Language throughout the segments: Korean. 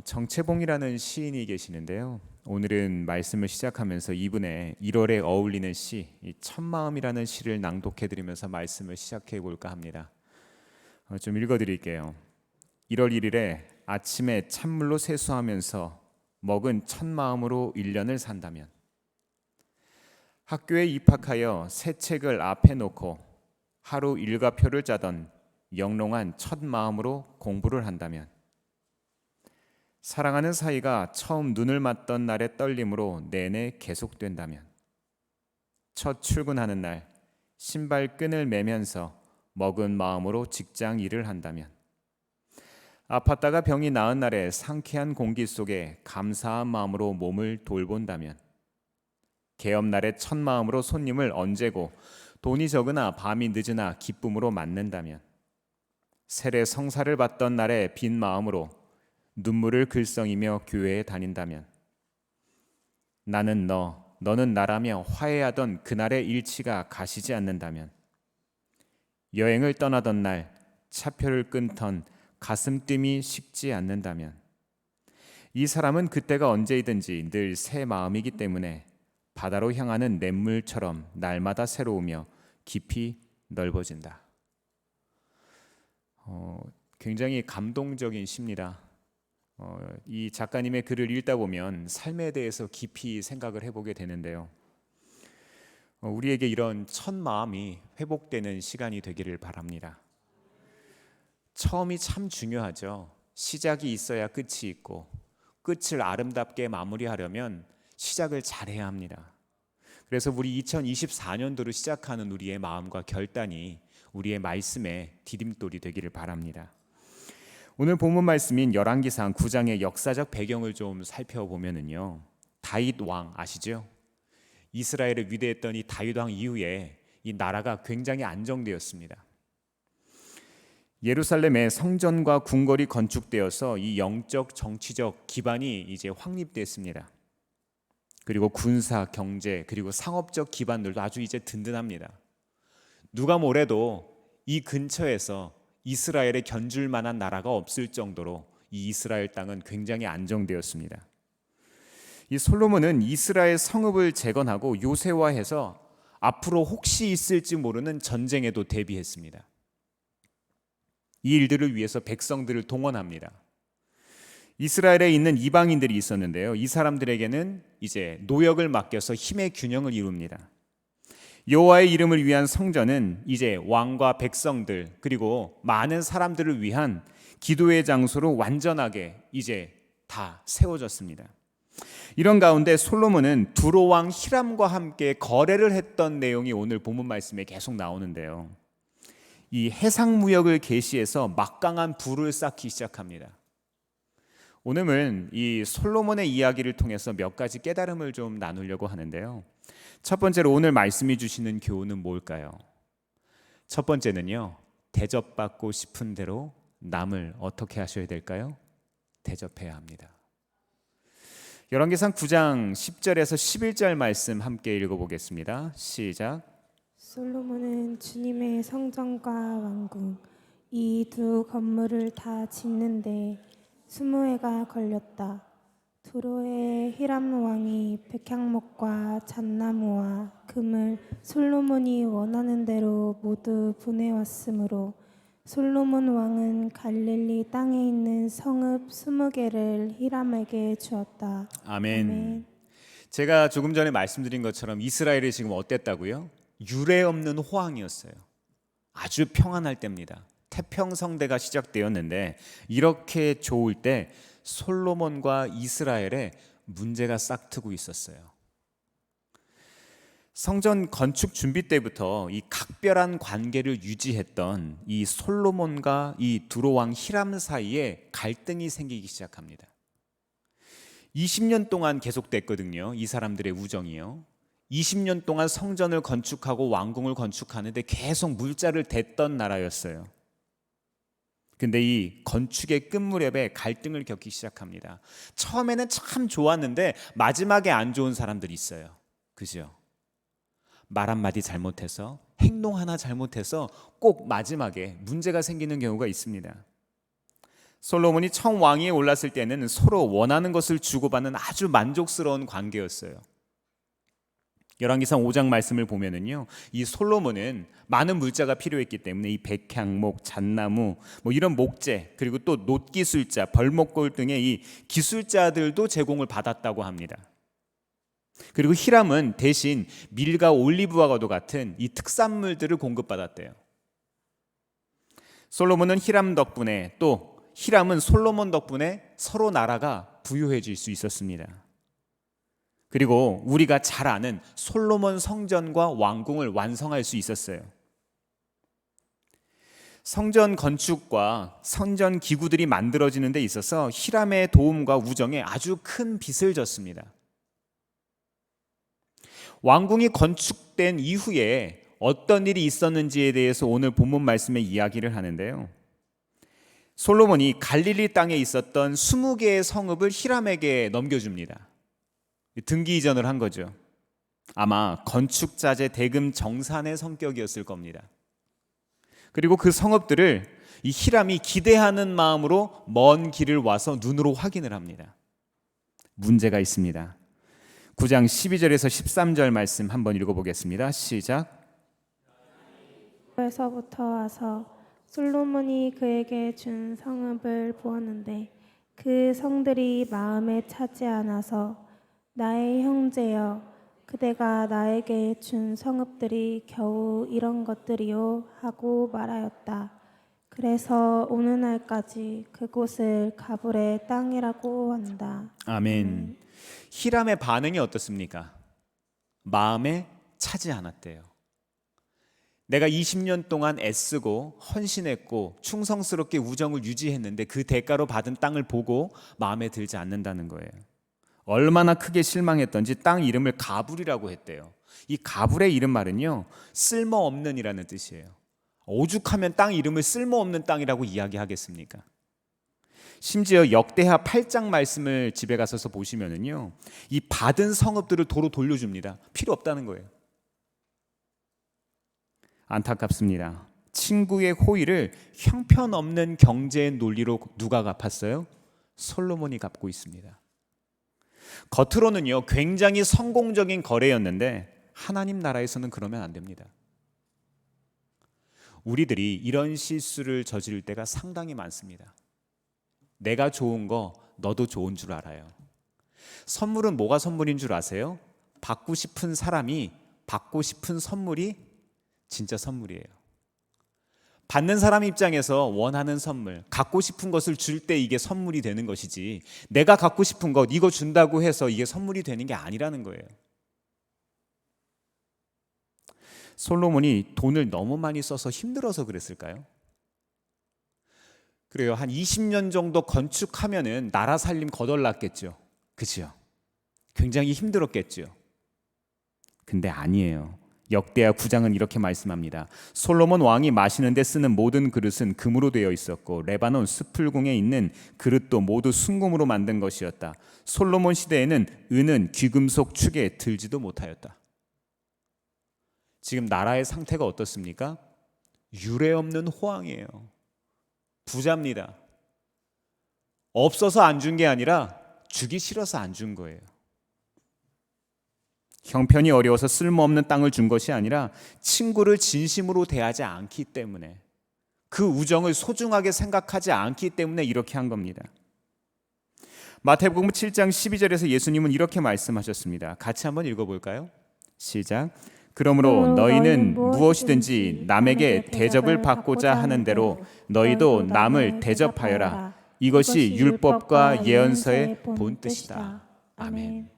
정채봉이라는 시인이 계시는데요. 오늘은 말씀을 시작하면서 이분의 1월에 어울리는 시, 이 첫마음이라는 시를 낭독해드리면서 말씀을 시작해 볼까 합니다. 좀 읽어드릴게요. 1월 1일에 아침에 찬물로 세수하면서 먹은 첫마음으로 1년을 산다면, 학교에 입학하여 새 책을 앞에 놓고 하루 일과표를 짜던 영롱한 첫마음으로 공부를 한다면, 사랑하는 사이가 처음 눈을 맞던 날의 떨림으로 내내 계속된다면, 첫 출근하는 날 신발 끈을 매면서 먹은 마음으로 직장 일을 한다면, 아팠다가 병이 나은 날에 상쾌한 공기 속에 감사한 마음으로 몸을 돌본다면, 개업날의 첫 마음으로 손님을 언제고 돈이 적으나 밤이 늦으나 기쁨으로 맞는다면, 세례 성사를 받던 날의 빈 마음으로 눈물을 글썽이며 교회에 다닌다면, 나는 너는 나라며 화해하던 그날의 일치가 가시지 않는다면, 여행을 떠나던 날 차표를 끊던 가슴뜸이 식지 않는다면, 이 사람은 그때가 언제이든지 늘 새 마음이기 때문에 바다로 향하는 냇물처럼 날마다 새로우며 깊이 넓어진다. 굉장히 감동적인 시입니다. 이 작가님의 글을 읽다 보면 삶에 대해서 깊이 생각을 해보게 되는데요. 우리에게 이런 첫 마음이 회복되는 시간이 되기를 바랍니다. 처음이 참 중요하죠. 시작이 있어야 끝이 있고, 끝을 아름답게 마무리하려면 시작을 잘해야 합니다. 그래서 우리 2024년도를 시작하는 우리의 마음과 결단이 우리의 말씀의 디딤돌이 되기를 바랍니다. 오늘 본문 말씀인 열왕기상 9장의 역사적 배경을 좀 살펴보면은요, 다윗 왕 아시죠? 이스라엘을 위대했던 이 다윗 왕 이후에 이 나라가 굉장히 안정되었습니다. 예루살렘의 성전과 궁궐이 건축되어서 이 영적 정치적 기반이 이제 확립됐습니다. 그리고 군사, 경제, 그리고 상업적 기반들도 아주 이제 든든합니다. 누가 뭐래도 이 근처에서 이스라엘에 견줄 만한 나라가 없을 정도로 이 이스라엘 땅은 굉장히 안정되었습니다. 이 솔로몬은 이스라엘 성읍을 재건하고 요새화해서 앞으로 혹시 있을지 모르는 전쟁에도 대비했습니다. 이 일들을 위해서 백성들을 동원합니다. 이스라엘에 있는 이방인들이 있었는데요. 이 사람들에게는 이제 노역을 맡겨서 힘의 균형을 이룹니다. 여호와의 이름을 위한 성전은 이제 왕과 백성들 그리고 많은 사람들을 위한 기도의 장소로 완전하게 이제 다 세워졌습니다. 이런 가운데 솔로몬은 두로 왕 히람과 함께 거래를 했던 내용이 오늘 본문 말씀에 계속 나오는데요. 이 해상무역을 개시해서 막강한 부를 쌓기 시작합니다. 오늘은 이 솔로몬의 이야기를 통해서 몇 가지 깨달음을 좀 나누려고 하는데요. 첫 번째로 오늘 말씀이 주시는 교훈은 뭘까요? 첫 번째는요, 대접받고 싶은 대로 남을 어떻게 하셔야 될까요? 대접해야 합니다. 열왕기상 9장 10절에서 11절 말씀 함께 읽어보겠습니다. 시작. 솔로몬은 주님의 성전과 왕궁 이 두 건물을 다 짓는데 20해가 걸렸다. 두로의 히람 왕이 백향목과 잣나무와 금을 솔로몬이 원하는 대로 모두 보내왔으므로 솔로몬 왕은 갈릴리 땅에 있는 성읍 20개를 히람에게 주었다. 아멘. 아멘. 제가 조금 전에 말씀드린 것처럼 이스라엘이 지금 어땠다고요? 유례 없는 호황이었어요. 아주 평안할 때입니다. 태평성대가 시작되었는데 이렇게 좋을 때 솔로몬과 이스라엘에 문제가 싹트고 있었어요. 성전 건축 준비 때부터 이 각별한 관계를 유지했던 이 솔로몬과 이 두로 왕 히람 사이에 갈등이 생기기 시작합니다. 20년 동안 계속됐거든요. 이 사람들의 우정이요. 20년 동안 성전을 건축하고 왕궁을 건축하는데 계속 물자를 댔던 나라였어요. 근데 이 건축의 끝무렵에 갈등을 겪기 시작합니다. 처음에는 참 좋았는데 마지막에 안 좋은 사람들이 있어요. 그죠? 말 한마디 잘못해서, 행동 하나 잘못해서 꼭 마지막에 문제가 생기는 경우가 있습니다. 솔로몬이 처음 왕위에 올랐을 때는 서로 원하는 것을 주고받는 아주 만족스러운 관계였어요. 열왕기상 5장 말씀을 보면은요, 이 솔로몬은 많은 물자가 필요했기 때문에 이 백향목, 잣나무, 뭐 이런 목재, 그리고 또 놋기술자, 벌목골 등의 이 기술자들도 제공을 받았다고 합니다. 그리고 히람은 대신 밀과 올리브와과도 같은 이 특산물들을 공급받았대요. 솔로몬은 히람 덕분에, 또 히람은 솔로몬 덕분에 서로 나라가 부유해질 수 있었습니다. 그리고 우리가 잘 아는 솔로몬 성전과 왕궁을 완성할 수 있었어요. 성전 건축과 성전 기구들이 만들어지는 데 있어서 히람의 도움과 우정에 아주 큰 빚을 졌습니다. 왕궁이 건축된 이후에 어떤 일이 있었는지에 대해서 오늘 본문 말씀에 이야기를 하는데요. 솔로몬이 갈릴리 땅에 있었던 20개의 성읍을 히람에게 넘겨줍니다. 등기 이전을 한 거죠. 아마 건축자재 대금 정산의 성격이었을 겁니다. 그리고 그 성읍들을 이 히람이 기대하는 마음으로 먼 길을 와서 눈으로 확인을 합니다. 문제가 있습니다. 9장 12절에서 13절 말씀 한번 읽어보겠습니다. 시작. 에서부터 와서 솔로몬이 그에게 준 성읍을 보았는데 그 성들이 마음에 차지 않아서 나의 형제여 그대가 나에게 준 성읍들이 겨우 이런 것들이요 하고 말하였다. 그래서 오늘날까지 그곳을 가불의 땅이라고 한다. 아멘. 히람의 반응이 어떻습니까? 마음에 차지 않았대요. 내가 20년 동안 애쓰고 헌신했고 충성스럽게 우정을 유지했는데 그 대가로 받은 땅을 보고 마음에 들지 않는다는 거예요. 얼마나 크게 실망했던지 땅 이름을 가불이라고 했대요. 이 가불의 이름 말은요, 쓸모없는이라는 뜻이에요. 오죽하면 땅 이름을 쓸모없는 땅이라고 이야기하겠습니까? 심지어 역대하 8장 말씀을 집에 가셔서 보시면은요, 이 받은 성읍들을 도로 돌려줍니다. 필요 없다는 거예요. 안타깝습니다. 친구의 호의를 형편없는 경제의 논리로 누가 갚았어요? 솔로몬이 갚고 있습니다. 겉으로는요, 굉장히 성공적인 거래였는데 하나님 나라에서는 그러면 안 됩니다. 우리들이 이런 실수를 저지를 때가 상당히 많습니다. 내가 좋은 거 너도 좋은 줄 알아요. 선물은 뭐가 선물인 줄 아세요? 받고 싶은 사람이 받고 싶은 선물이 진짜 선물이에요. 받는 사람 입장에서 원하는 선물, 갖고 싶은 것을 줄 때 이게 선물이 되는 것이지, 내가 갖고 싶은 것 이거 준다고 해서 이게 선물이 되는 게 아니라는 거예요. 솔로몬이 돈을 너무 많이 써서 힘들어서 그랬을까요? 그래요. 한 20년 정도 건축하면은 나라 살림 거덜났겠죠. 그렇죠? 굉장히 힘들었겠죠. 근데 아니에요. 역대하 9장은 이렇게 말씀합니다. 솔로몬 왕이 마시는 데 쓰는 모든 그릇은 금으로 되어 있었고 레바논 스풀궁에 있는 그릇도 모두 순금으로 만든 것이었다. 솔로몬 시대에는 은은 귀금속 축에 들지도 못하였다. 지금 나라의 상태가 어떻습니까? 유례없는 호황이에요. 부자입니다. 없어서 안 준 게 아니라 주기 싫어서 안 준 거예요. 형편이 어려워서 쓸모없는 땅을 준 것이 아니라 친구를 진심으로 대하지 않기 때문에, 그 우정을 소중하게 생각하지 않기 때문에 이렇게 한 겁니다. 마태복음 7장 12절에서 예수님은 이렇게 말씀하셨습니다. 같이 한번 읽어볼까요? 시작. 그러므로 너희는 무엇이든지 남에게 대접을 받고자 하는 대로 너희도 남을 대접하여라. 이것이 율법과 예언서의 본뜻이다. 아멘.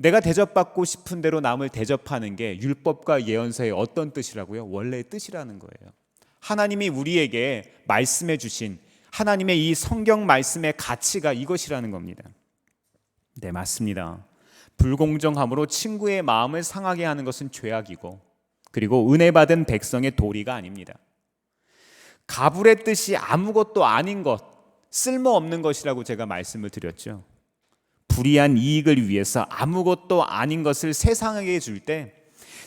내가 대접받고 싶은 대로 남을 대접하는 게 율법과 예언서의 어떤 뜻이라고요? 원래의 뜻이라는 거예요. 하나님이 우리에게 말씀해 주신 하나님의 이 성경 말씀의 가치가 이것이라는 겁니다. 네, 맞습니다. 불공정함으로 친구의 마음을 상하게 하는 것은 죄악이고, 그리고 은혜 받은 백성의 도리가 아닙니다. 가불의 뜻이 아무것도 아닌 것, 쓸모없는 것이라고 제가 말씀을 드렸죠. 불이한 이익을 위해서 아무것도 아닌 것을 세상에게 줄 때,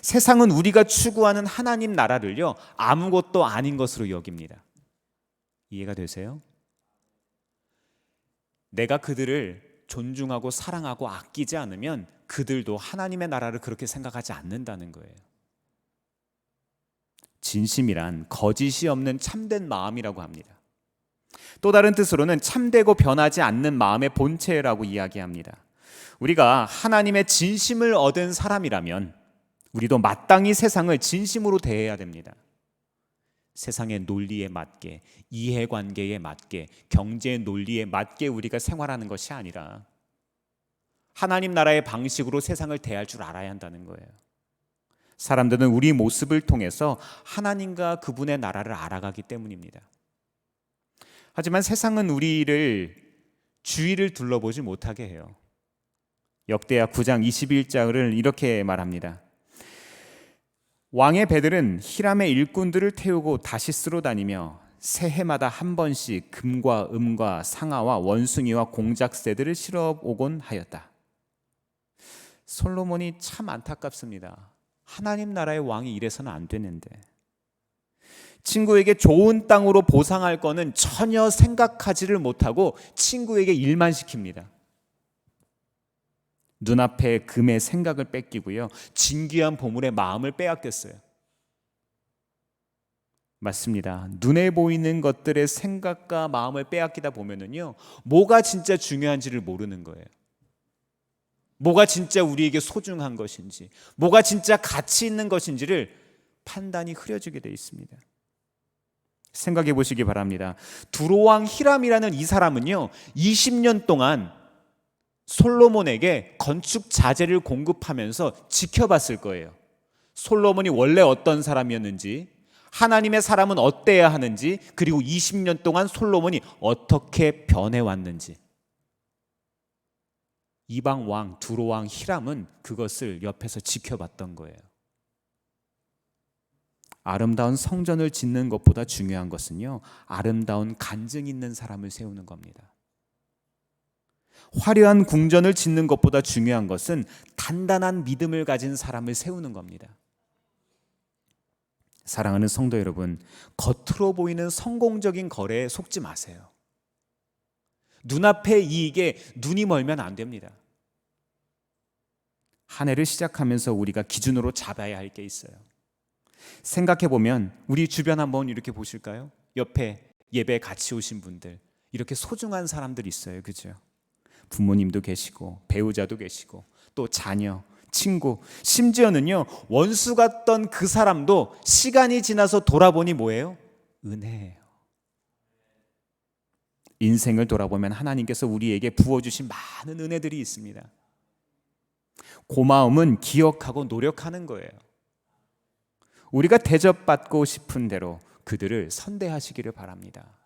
세상은 우리가 추구하는 하나님 나라를요, 아무것도 아닌 것으로 여깁니다. 이해가 되세요? 내가 그들을 존중하고 사랑하고 아끼지 않으면 그들도 하나님의 나라를 그렇게 생각하지 않는다는 거예요. 진심이란 거짓이 없는 참된 마음이라고 합니다. 또 다른 뜻으로는 참되고 변하지 않는 마음의 본체라고 이야기합니다. 우리가 하나님의 진심을 얻은 사람이라면 우리도 마땅히 세상을 진심으로 대해야 됩니다. 세상의 논리에 맞게, 이해관계에 맞게, 경제의 논리에 맞게 우리가 생활하는 것이 아니라 하나님 나라의 방식으로 세상을 대할 줄 알아야 한다는 거예요. 사람들은 우리 모습을 통해서 하나님과 그분의 나라를 알아가기 때문입니다. 하지만 세상은 우리를 주위를 둘러보지 못하게 해요. 역대하 9장 21절을 이렇게 말합니다. 왕의 배들은 히람의 일꾼들을 태우고 다시스로 다니며 새해마다 한 번씩 금과 음과 상아와 원숭이와 공작새들을 실어 오곤 하였다. 솔로몬이 참 안타깝습니다. 하나님 나라의 왕이 이래서는 안 되는데 친구에게 좋은 땅으로 보상할 거는 전혀 생각하지를 못하고 친구에게 일만 시킵니다. 눈앞에 금의 생각을 뺏기고요, 진귀한 보물의 마음을 빼앗겼어요. 맞습니다. 눈에 보이는 것들의 생각과 마음을 빼앗기다 보면은요, 뭐가 진짜 중요한지를 모르는 거예요. 뭐가 진짜 우리에게 소중한 것인지, 뭐가 진짜 가치 있는 것인지를 판단이 흐려지게 되어 있습니다. 생각해 보시기 바랍니다. 두로왕 히람이라는 이 사람은요, 20년 동안 솔로몬에게 건축 자재를 공급하면서 지켜봤을 거예요. 솔로몬이 원래 어떤 사람이었는지, 하나님의 사람은 어때야 하는지, 그리고 20년 동안 솔로몬이 어떻게 변해왔는지. 이방 왕 두로왕 히람은 그것을 옆에서 지켜봤던 거예요. 아름다운 성전을 짓는 것보다 중요한 것은요, 아름다운 간증 있는 사람을 세우는 겁니다. 화려한 궁전을 짓는 것보다 중요한 것은 단단한 믿음을 가진 사람을 세우는 겁니다. 사랑하는 성도 여러분, 겉으로 보이는 성공적인 거래에 속지 마세요. 눈앞의 이익에 눈이 멀면 안 됩니다. 한 해를 시작하면서 우리가 기준으로 잡아야 할 게 있어요. 생각해 보면 우리 주변 한번 이렇게 보실까요? 옆에 예배 같이 오신 분들, 이렇게 소중한 사람들 있어요. 그죠? 부모님도 계시고 배우자도 계시고 또 자녀, 친구, 심지어는요, 원수 같던 그 사람도 시간이 지나서 돌아보니 뭐예요? 은혜예요. 인생을 돌아보면 하나님께서 우리에게 부어주신 많은 은혜들이 있습니다. 고마움은 기억하고 노력하는 거예요. 우리가 대접받고 싶은 대로 그들을 선대하시기를 바랍니다.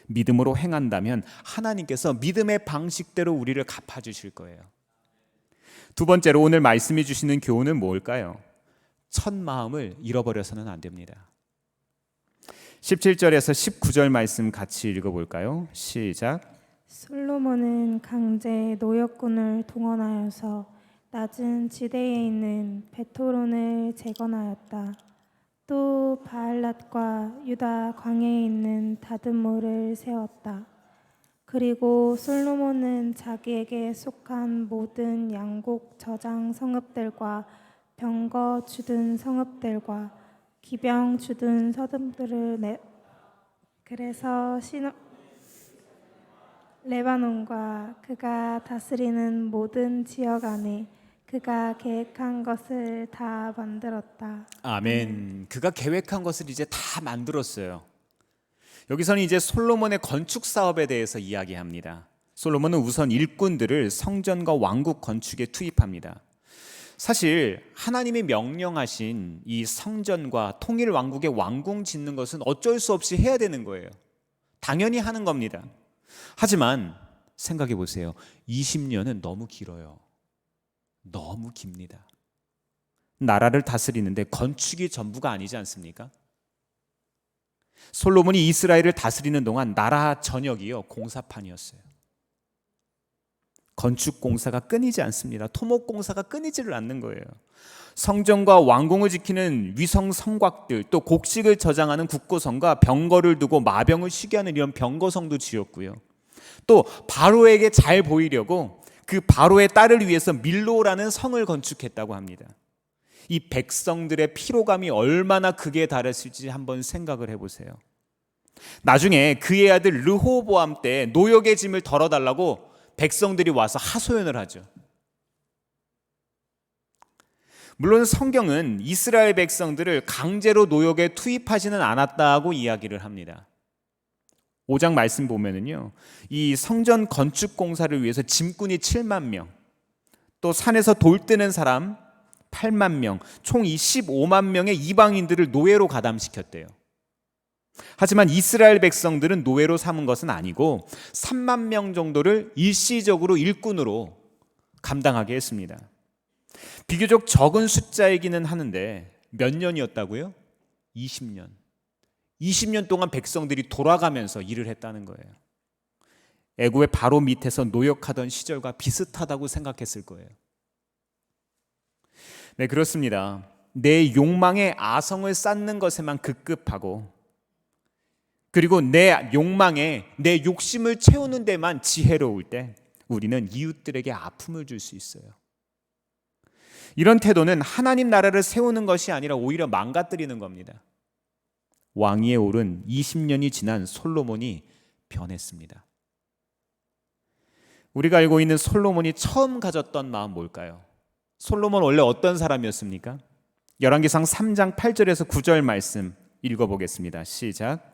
믿음으로 행한다면 하나님께서 믿음의 방식대로 우리를 갚아주실 거예요. 두 번째로 오늘 말씀해 주시는 교훈은 뭘까요? 첫 마음을 잃어버려서는 안 됩니다. 17절에서 19절 말씀 같이 읽어볼까요? 시작. 솔로몬은 강제 노역군을 동원하여서 낮은 지대에 있는 베토론을 재건하였다. 또 바알랏과 유다 광야에 있는 다듬모를 세웠다. 그리고 솔로몬은 자기에게 속한 모든 양곡 저장 성읍들과 병거 주둔 성읍들과 기병 주둔 서름들을 그래서 레바논과 그가 다스리는 모든 지역 안에 그가 계획한 것을 다 만들었다. 아멘. 그가 계획한 것을 이제 다 만들었어요. 여기서는 이제 솔로몬의 건축 사업에 대해서 이야기합니다. 솔로몬은 우선 일꾼들을 성전과 왕국 건축에 투입합니다. 사실 하나님이 명령하신 이 성전과 통일 왕국의 왕궁 짓는 것은 어쩔 수 없이 해야 되는 거예요. 당연히 하는 겁니다. 하지만 생각해 보세요. 20년은 너무 길어요. 너무 깁니다. 나라를 다스리는데 건축이 전부가 아니지 않습니까? 솔로몬이 이스라엘을 다스리는 동안 나라 전역이요, 공사판이었어요. 건축 공사가 끊이지 않습니다. 토목 공사가 끊이지를 않는 거예요. 성전과 왕궁을 지키는 위성 성곽들, 또 곡식을 저장하는 국고성과 병거를 두고 마병을 쉬게 하는 이런 병거성도 지었고요. 또 바로에게 잘 보이려고 그 바로의 딸을 위해서 밀로라는 성을 건축했다고 합니다. 이 백성들의 피로감이 얼마나 극에 달했을지 한번 생각을 해보세요. 나중에 그의 아들 르호보암 때 노역의 짐을 덜어달라고 백성들이 와서 하소연을 하죠. 물론 성경은 이스라엘 백성들을 강제로 노역에 투입하지는 않았다고 이야기를 합니다. 5장 말씀 보면은요, 이 성전 건축 공사를 위해서 짐꾼이 7만 명, 또 산에서 돌 뜨는 사람 8만 명, 총 25만 명의 이방인들을 노예로 가담시켰대요. 하지만 이스라엘 백성들은 노예로 삼은 것은 아니고 3만 명 정도를 일시적으로 일꾼으로 감당하게 했습니다. 비교적 적은 숫자이기는 하는데 몇 년이었다고요? 20년. 20년 동안 백성들이 돌아가면서 일을 했다는 거예요. 애굽의 바로 밑에서 노역하던 시절과 비슷하다고 생각했을 거예요. 네, 그렇습니다. 내 욕망의 아성을 쌓는 것에만 급급하고, 그리고 내 욕망에 내 욕심을 채우는 데만 지혜로울 때 우리는 이웃들에게 아픔을 줄 수 있어요. 이런 태도는 하나님 나라를 세우는 것이 아니라 오히려 망가뜨리는 겁니다. 왕위에 오른 20년이 지난 솔로몬이 변했습니다. 우리가 알고 있는 솔로몬이 처음 가졌던 마음 뭘까요? 솔로몬 원래 어떤 사람이었습니까? 열왕기상 3장 8절에서 9절 말씀 읽어보겠습니다. 시작.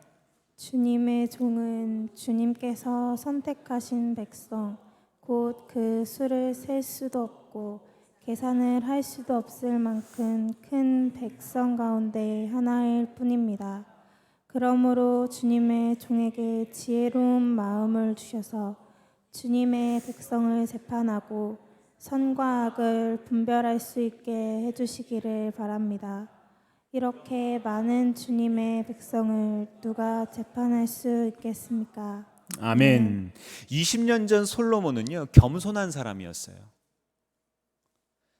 주님의 종은 주님께서 선택하신 백성, 곧 그 수를 셀 수도 없고 계산을 할 수도 없을 만큼 큰 백성 가운데 하나일 뿐입니다. 그러므로 주님의 종에게 지혜로운 마음을 주셔서 주님의 백성을 재판하고 선과 악을 분별할 수 있게 해주시기를 바랍니다. 이렇게 많은 주님의 백성을 누가 재판할 수 있겠습니까? 아멘. 20년 전 솔로몬은요, 겸손한 사람이었어요.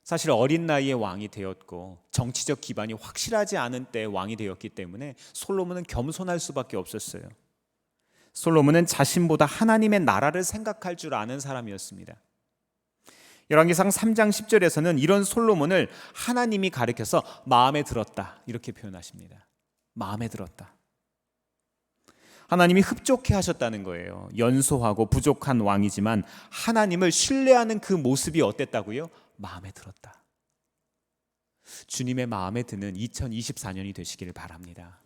사실 어린 나이에 왕이 되었고 정치적 기반이 확실하지 않은 때 왕이 되었기 때문에 솔로몬은 겸손할 수밖에 없었어요. 솔로몬은 자신보다 하나님의 나라를 생각할 줄 아는 사람이었습니다. 열왕기상 3장 10절에서는 이런 솔로몬을 하나님이 가리켜서 마음에 들었다 이렇게 표현하십니다. 마음에 들었다. 하나님이 흡족해 하셨다는 거예요. 연소하고 부족한 왕이지만 하나님을 신뢰하는 그 모습이 어땠다고요? 마음에 들었다. 주님의 마음에 드는 2024년이 되시기를 바랍니다.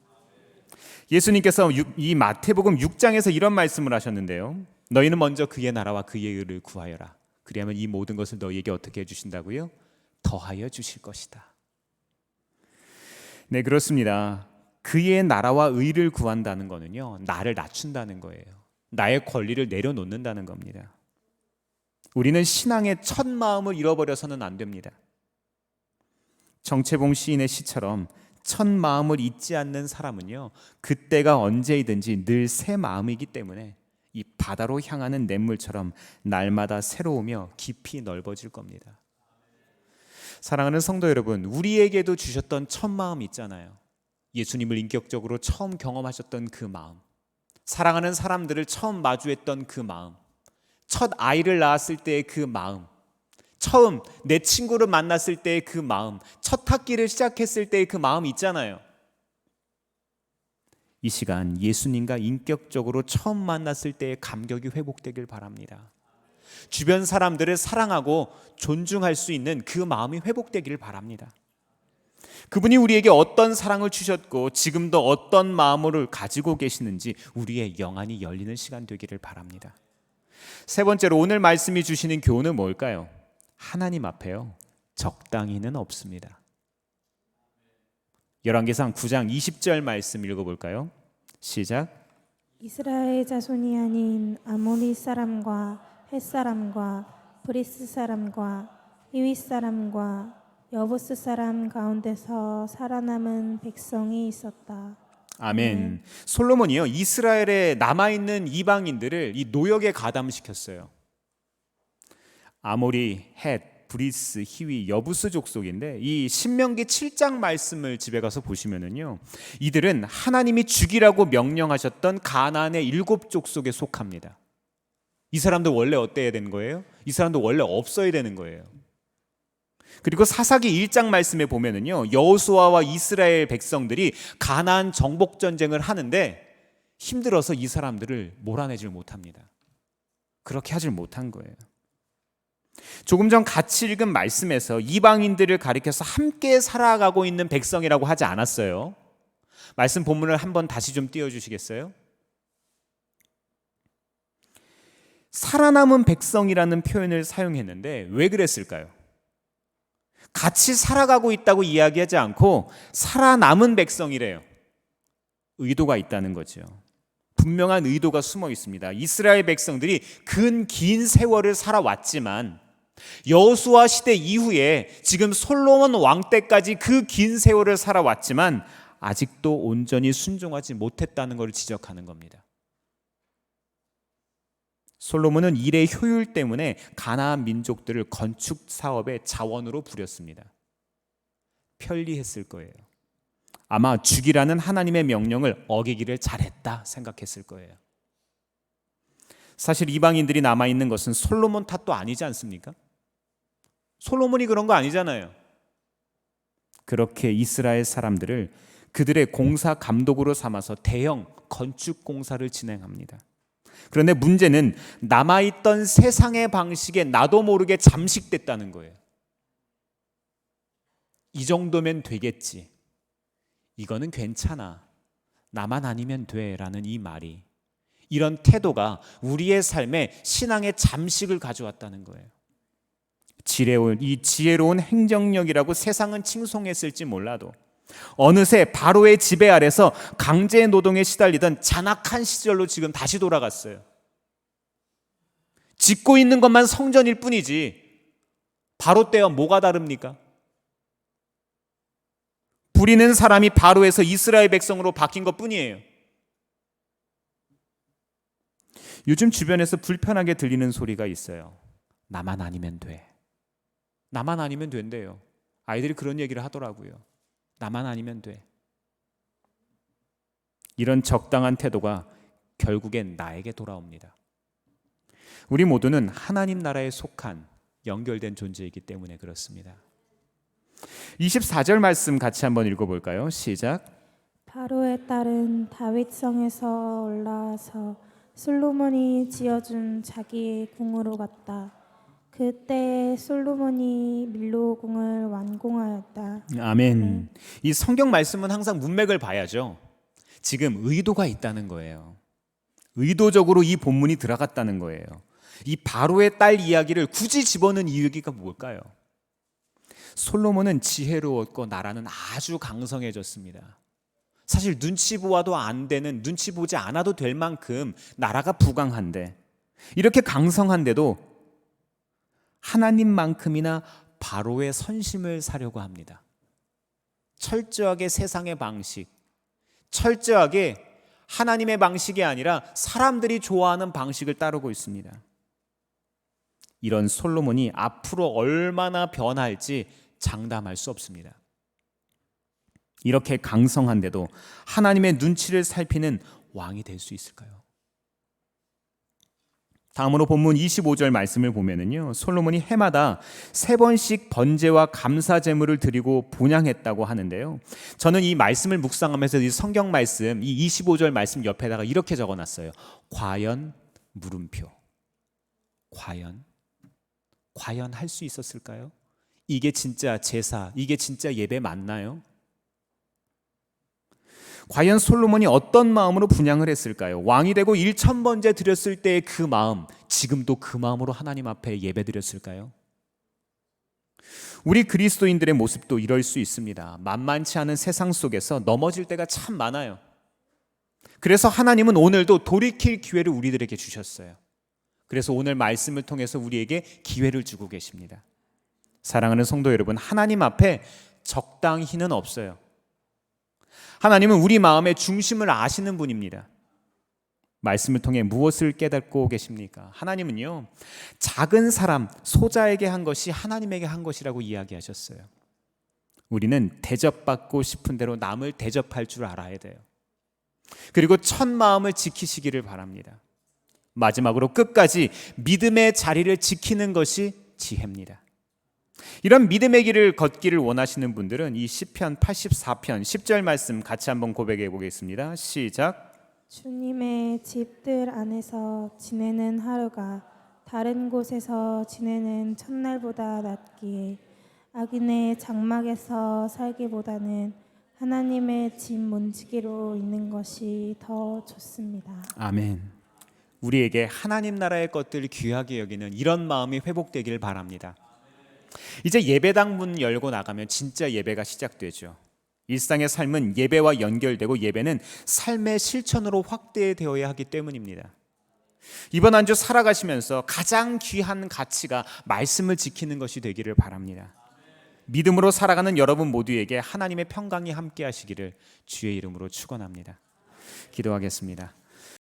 예수님께서 이 마태복음 6장에서 이런 말씀을 하셨는데요. 너희는 먼저 그의 나라와 그의 의를 구하여라. 그리하면 이 모든 것을 너희에게 어떻게 해주신다고요? 더하여 주실 것이다. 네, 그렇습니다. 그의 나라와 의를 구한다는 것은요, 나를 낮춘다는 거예요. 나의 권리를 내려놓는다는 겁니다. 우리는 신앙의 첫 마음을 잃어버려서는 안 됩니다. 정채봉 시인의 시처럼 첫 마음을 잊지 않는 사람은요, 그때가 언제이든지 늘 새 마음이기 때문에 이 바다로 향하는 냇물처럼 날마다 새로우며 깊이 넓어질 겁니다. 사랑하는 성도 여러분, 우리에게도 주셨던 첫 마음 있잖아요. 예수님을 인격적으로 처음 경험하셨던 그 마음, 사랑하는 사람들을 처음 마주했던 그 마음, 첫 아이를 낳았을 때의 그 마음, 처음 내 친구를 만났을 때의 그 마음, 첫 학기를 시작했을 때의 그 마음 있잖아요. 이 시간 예수님과 인격적으로 처음 만났을 때의 감격이 회복되길 바랍니다. 주변 사람들을 사랑하고 존중할 수 있는 그 마음이 회복되기를 바랍니다. 그분이 우리에게 어떤 사랑을 주셨고 지금도 어떤 마음을 가지고 계시는지 우리의 영안이 열리는 시간 되기를 바랍니다. 세 번째로 오늘 말씀이 주시는 교훈은 뭘까요? 하나님 앞에요, 적당히는 없습니다. 열왕기상 9장 20절 말씀 읽어볼까요? 시작. 이스라엘 자손이 아닌 아모리 사람과 헷 사람과 브리스 사람과 히윗 사람과 여부스 사람 가운데서 살아남은 백성이 있었다. 아멘. 솔로몬이요, 이스라엘에 남아있는 이방인들을 이 노역에 가담시켰어요. 아모리, 헷, 브리스, 히위, 여부스 족속인데 이 신명기 7장 말씀을 집에 가서 보시면은요, 이들은 하나님이 죽이라고 명령하셨던 가나안의 7족속에 속합니다. 이 사람들 원래 어때야 되는 거예요? 이 사람들 원래 없어야 되는 거예요. 그리고 사사기 1장 말씀에 보면은요, 여호수아와 이스라엘 백성들이 가나안 정복 전쟁을 하는데 힘들어서 이 사람들을 몰아내질 못합니다. 그렇게 하질 못한 거예요. 조금 전 같이 읽은 말씀에서 이방인들을 가리켜서 함께 살아가고 있는 백성이라고 하지 않았어요. 말씀 본문을 한번 다시 좀 띄워주시겠어요? 살아남은 백성이라는 표현을 사용했는데 왜 그랬을까요? 같이 살아가고 있다고 이야기하지 않고 살아남은 백성이래요. 의도가 있다는 거죠. 분명한 의도가 숨어 있습니다. 이스라엘 백성들이 긴 세월을 살아왔지만 여호수아 시대 이후에 지금 솔로몬 왕 때까지 그 긴 세월을 살아왔지만 아직도 온전히 순종하지 못했다는 것을 지적하는 겁니다. 솔로몬은 일의 효율 때문에 가나안 민족들을 건축 사업의 자원으로 부렸습니다. 편리했을 거예요. 아마 죽이라는 하나님의 명령을 어기기를 잘했다 생각했을 거예요. 사실 이방인들이 남아있는 것은 솔로몬 탓도 아니지 않습니까? 솔로몬이 그런 거 아니잖아요. 그렇게 이스라엘 사람들을 그들의 공사 감독으로 삼아서 대형 건축 공사를 진행합니다. 그런데 문제는 남아있던 세상의 방식에 나도 모르게 잠식됐다는 거예요. 이 정도면 되겠지. 이거는 괜찮아. 나만 아니면 돼. 라는 이 말이, 이런 태도가 우리의 삶에 신앙의 잠식을 가져왔다는 거예요. 이 지혜로운 행정력이라고 세상은 칭송했을지 몰라도 어느새 바로의 지배 아래서 강제 노동에 시달리던 잔악한 시절로 지금 다시 돌아갔어요. 짓고 있는 것만 성전일 뿐이지 바로 때와 뭐가 다릅니까? 부리는 사람이 바로에서 이스라엘 백성으로 바뀐 것 뿐이에요. 요즘 주변에서 불편하게 들리는 소리가 있어요. 나만 아니면 돼. 나만 아니면 된대요. 아이들이 그런 얘기를 하더라고요. 나만 아니면 돼. 이런 적당한 태도가 결국엔 나에게 돌아옵니다. 우리 모두는 하나님 나라에 속한 연결된 존재이기 때문에 그렇습니다. 24절 말씀 같이 한번 읽어볼까요? 시작. 바로의 딸은 다윗성에서 올라와서 솔로몬이 지어준 자기의 궁으로 갔다. 그때 솔로몬이 밀로궁을 완공하였다. 아멘. 이 성경 말씀은 항상 문맥을 봐야죠. 지금 의도가 있다는 거예요. 의도적으로 이 본문이 들어갔다는 거예요. 이 바로의 딸 이야기를 굳이 집어넣은 이유가 뭘까요? 솔로몬은 지혜로웠고 나라는 아주 강성해졌습니다. 사실 눈치 보아도 안 되는, 눈치 보지 않아도 될 만큼 나라가 부강한데, 이렇게 강성한데도 하나님만큼이나 바로의 선심을 사려고 합니다. 철저하게 세상의 방식, 철저하게 하나님의 방식이 아니라 사람들이 좋아하는 방식을 따르고 있습니다. 이런 솔로몬이 앞으로 얼마나 변할지 장담할 수 없습니다. 이렇게 강성한데도 하나님의 눈치를 살피는 왕이 될 수 있을까요? 다음으로 본문 25절 말씀을 보면은요, 솔로몬이 해마다 3번씩 번제와 감사 제물을 드리고 분향했다고 하는데요. 저는 이 말씀을 묵상하면서 이 성경 말씀, 이 25절 말씀 옆에다가 이렇게 적어놨어요. 과연 물음표. 과연 할 수 있었을까요? 이게 진짜 제사, 이게 진짜 예배 맞나요? 과연 솔로몬이 어떤 마음으로 분향을 했을까요? 왕이 되고 1000번째 드렸을 때의 그 마음, 지금도 그 마음으로 하나님 앞에 예배 드렸을까요? 우리 그리스도인들의 모습도 이럴 수 있습니다. 만만치 않은 세상 속에서 넘어질 때가 참 많아요. 그래서 하나님은 오늘도 돌이킬 기회를 우리들에게 주셨어요. 그래서 오늘 말씀을 통해서 우리에게 기회를 주고 계십니다. 사랑하는 성도 여러분, 하나님 앞에 적당히는 없어요. 하나님은 우리 마음의 중심을 아시는 분입니다. 말씀을 통해 무엇을 깨닫고 계십니까? 하나님은요, 작은 사람 소자에게 한 것이 하나님에게 한 것이라고 이야기하셨어요. 우리는 대접받고 싶은 대로 남을 대접할 줄 알아야 돼요. 그리고 첫 마음을 지키시기를 바랍니다. 마지막으로 끝까지 믿음의 자리를 지키는 것이 지혜입니다. 이런 믿음의 길을 걷기를 원하시는 분들은 이 시편 84편 10절 말씀 같이 한번 고백해 보겠습니다. 시작. 주님의 집들 안에서 지내는 하루가 다른 곳에서 지내는 첫날보다 낫기에 악인의 장막에서 살기보다는 하나님의 집 문지기로 있는 것이 더 좋습니다. 아멘. 우리에게 하나님 나라의 것들을 귀하게 여기는 이런 마음이 회복되기를 바랍니다. 이제 예배당 문 열고 나가면 진짜 예배가 시작되죠. 일상의 삶은 예배와 연결되고 예배는 삶의 실천으로 확대되어야 하기 때문입니다. 이번 한 주 살아가시면서 가장 귀한 가치가 말씀을 지키는 것이 되기를 바랍니다. 믿음으로 살아가는 여러분 모두에게 하나님의 평강이 함께 하시기를 주의 이름으로 축원합니다. 기도하겠습니다.